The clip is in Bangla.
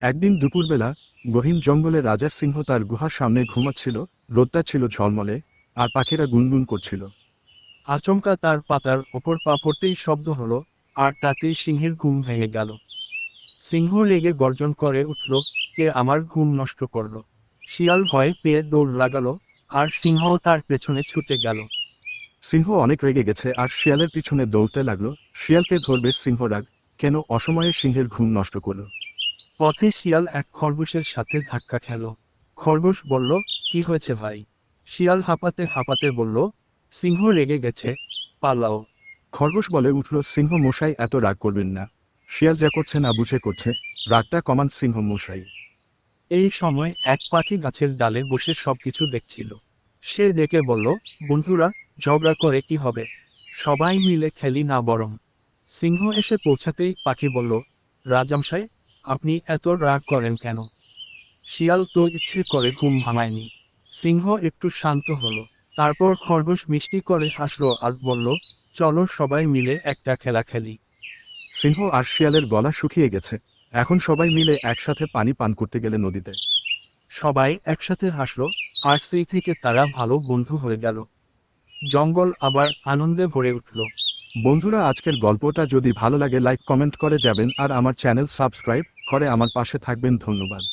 একদিন দুপুরবেলা গহীন জঙ্গলে রাজা সিংহ তার গুহার সামনে ঘুমাচ্ছিল। রোদটা ছিল ঝলমলে, আর পাখিরা গুনগুন করছিল। আচমকা তার পাতার ওপর পা পড়তেই শব্দ হলো, আর তাতেই সিংহের ঘুম ভেঙে গেল। সিংহ রেগে গর্জন করে উঠল, কে আমার ঘুম নষ্ট করলো? শিয়াল ভয় পেয়ে দৌড় লাগালো, আর সিংহ তার পেছনে ছুটে গেল। সিংহ অনেক রেগে গেছে আর শিয়ালের পিছনে দৌড়তে লাগলো। শিয়ালকে ধরবে সিংহ রাগ, কেন অসময়ে সিংহের ঘুম নষ্ট করলো। পথে শিয়াল এক খরগোশের সাথে ধাক্কা খেল। খরগোশ বলল, কি হয়েছে ভাই? শিয়াল হাঁপাতে হাঁপাতে বলল, সিংহ রেগে গেছে, পালাও। খরগোশ বলে উঠল, সিংহ মশাই এত রাগ করবেন না, শিয়াল যা করছে না বুঝে করছে, রাগটা কমান সিংহ মশাই। এই সময় এক পাখি গাছের ডালে বসে সবকিছু দেখছিল। সে ডেকে বলল, বন্ধুরা, ঝগড়া করে কি হবে? সবাই মিলে খেলি না বরং। সিংহ এসে পৌঁছাতেই পাখি বলল, রাজামশাই, আপনি এত রাগ করেন কেন? শিয়াল তো ইচ্ছে করে ঘুম ভাঙায়নি। সিংহ একটু শান্ত হলো। তারপর খরগোশ মিষ্টি করে হাসলো আর বলল, চলো সবাই মিলে একটা খেলা খেলি। সিংহ আর শিয়ালের গলা শুকিয়ে গেছে, এখন সবাই মিলে একসাথে পানি পান করতে গেলে নদীতে। সবাই একসাথে হাসলো, আর সেই থেকে তারা ভালো বন্ধু হয়ে গেল। জঙ্গল আবার আনন্দে ভরে উঠল। বন্ধুরা, আজকের গল্পটা যদি ভালো লাগে লাইক কমেন্ট করে যাবেন আর আমার চ্যানেল সাবস্ক্রাইব করে আমার পাশে থাকবেন। ধন্যবাদ।